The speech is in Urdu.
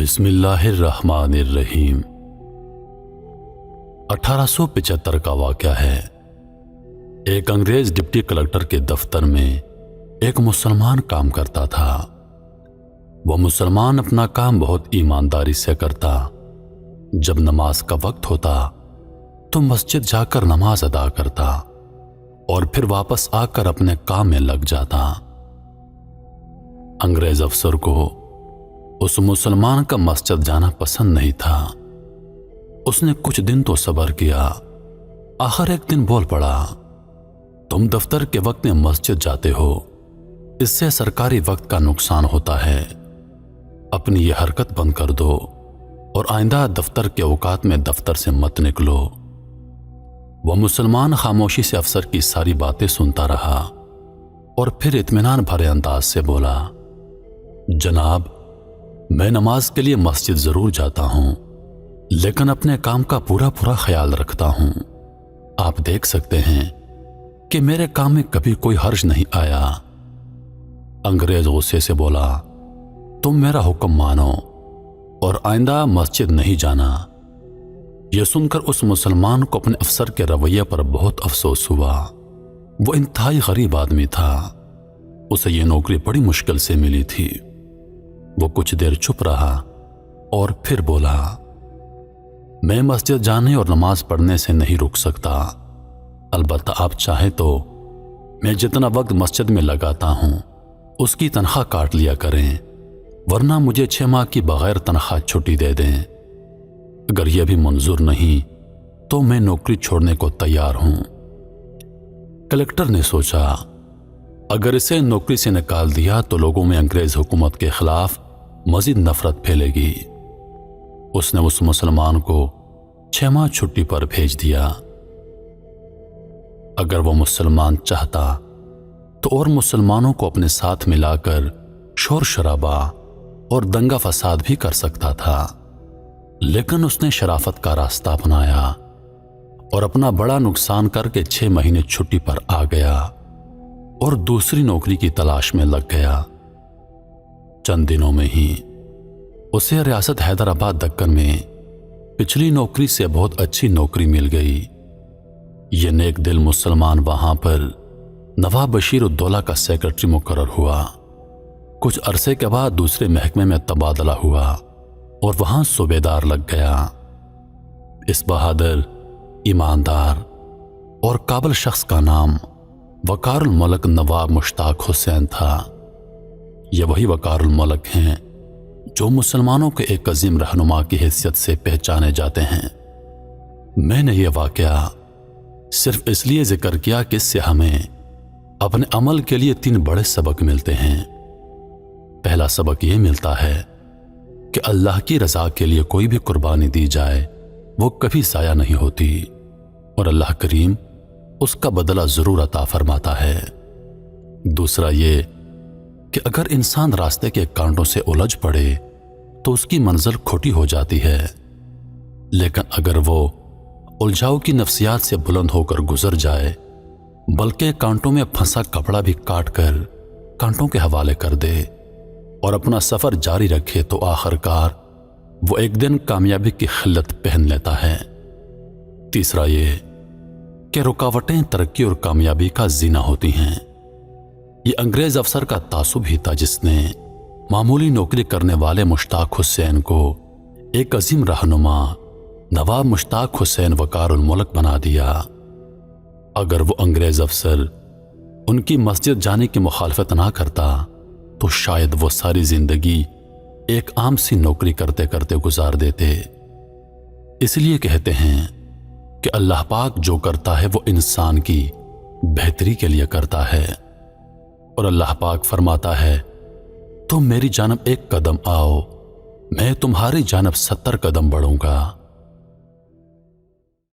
بسم اللہ الرحمن الرحیم۔ 1875 کا واقعہ ہے۔ ایک انگریز ڈپٹی کلکٹر کے دفتر میں ایک مسلمان کام کرتا تھا۔ وہ مسلمان اپنا کام بہت ایمانداری سے کرتا۔ جب نماز کا وقت ہوتا تو مسجد جا کر نماز ادا کرتا اور پھر واپس آ کر اپنے کام میں لگ جاتا۔ انگریز افسر کو اس مسلمان کا مسجد جانا پسند نہیں تھا۔ اس نے کچھ دن تو صبر کیا، آخر ایک دن بول پڑا، تم دفتر کے وقت میں مسجد جاتے ہو، اس سے سرکاری وقت کا نقصان ہوتا ہے۔ اپنی یہ حرکت بند کر دو اور آئندہ دفتر کے اوقات میں دفتر سے مت نکلو۔ وہ مسلمان خاموشی سے افسر کی ساری باتیں سنتا رہا اور پھر اطمینان بھرے انداز سے بولا، جناب، میں نماز کے لیے مسجد ضرور جاتا ہوں، لیکن اپنے کام کا پورا خیال رکھتا ہوں۔ آپ دیکھ سکتے ہیں کہ میرے کام میں کبھی کوئی حرج نہیں آیا۔ انگریز غصے سے بولا، تم میرا حکم مانو اور آئندہ مسجد نہیں جانا۔ یہ سن کر اس مسلمان کو اپنے افسر کے رویے پر بہت افسوس ہوا۔ وہ انتہائی غریب آدمی تھا، اسے یہ نوکری بڑی مشکل سے ملی تھی۔ وہ کچھ دیر چپ رہا اور پھر بولا، میں مسجد جانے اور نماز پڑھنے سے نہیں رک سکتا، البتہ آپ چاہیں تو میں جتنا وقت مسجد میں لگاتا ہوں اس کی تنخواہ کاٹ لیا کریں، ورنہ مجھے 6 ماہ کی بغیر تنخواہ چھٹی دے دیں۔ اگر یہ بھی منظور نہیں تو میں نوکری چھوڑنے کو تیار ہوں۔ کلکٹر نے سوچا، اگر اسے نوکری سے نکال دیا تو لوگوں میں انگریز حکومت کے خلاف مزید نفرت پھیلے گی۔ اس نے اس مسلمان کو 6 ماہ چھٹی پر بھیج دیا۔ اگر وہ مسلمان چاہتا تو اور مسلمانوں کو اپنے ساتھ ملا کر شور شرابہ اور دنگا فساد بھی کر سکتا تھا، لیکن اس نے شرافت کا راستہ اپنایا اور اپنا بڑا نقصان کر کے 6 مہینے چھٹی پر آ گیا اور دوسری نوکری کی تلاش میں لگ گیا۔ چند دنوں میں ہی اسے ریاست حیدرآباد دکن میں پچھلی نوکری سے بہت اچھی نوکری مل گئی۔ یہ نیک دل مسلمان وہاں پر نواب بشیر الدولہ کا سیکرٹری مقرر ہوا۔ کچھ عرصے کے بعد دوسرے محکمے میں تبادلہ ہوا اور وہاں صوبیدار لگ گیا۔ اس بہادر، ایماندار اور قابل شخص کا نام وقار الملک نواب مشتاق حسین تھا۔ یہ وہی وقار الملک ہیں جو مسلمانوں کے ایک عظیم رہنما کی حیثیت سے پہچانے جاتے ہیں۔ میں نے یہ واقعہ صرف اس لیے ذکر کیا کہ اس سے ہمیں اپنے عمل کے لیے 3 بڑے سبق ملتے ہیں۔ پہلا سبق یہ ملتا ہے کہ اللہ کی رضا کے لیے کوئی بھی قربانی دی جائے وہ کبھی ضائع نہیں ہوتی اور اللہ کریم اس کا بدلہ ضرور عطا فرماتا ہے۔ دوسرا یہ کہ اگر انسان راستے کے کانٹوں سے الجھ پڑے تو اس کی منزل کھوٹی ہو جاتی ہے، لیکن اگر وہ الجھاؤ کی نفسیات سے بلند ہو کر گزر جائے بلکہ کانٹوں میں پھنسا کپڑا بھی کاٹ کر کانٹوں کے حوالے کر دے اور اپنا سفر جاری رکھے تو آخر کار وہ ایک دن کامیابی کی خلت پہن لیتا ہے۔ تیسرا یہ کہ رکاوٹیں ترقی اور کامیابی کا زینہ ہوتی ہیں۔ یہ انگریز افسر کا تعصب ہی تھا جس نے معمولی نوکری کرنے والے مشتاق حسین کو ایک عظیم رہنما نواب مشتاق حسین وقار الملک بنا دیا۔ اگر وہ انگریز افسر ان کی مسجد جانے کی مخالفت نہ کرتا تو شاید وہ ساری زندگی ایک عام سی نوکری کرتے کرتے گزار دیتے۔ اس لیے کہتے ہیں کہ اللہ پاک جو کرتا ہے وہ انسان کی بہتری کے لیے کرتا ہے، اور اللہ پاک فرماتا ہے، تم میری جانب 1 قدم آؤ، میں تمہاری جانب 70 قدم بڑھوں گا۔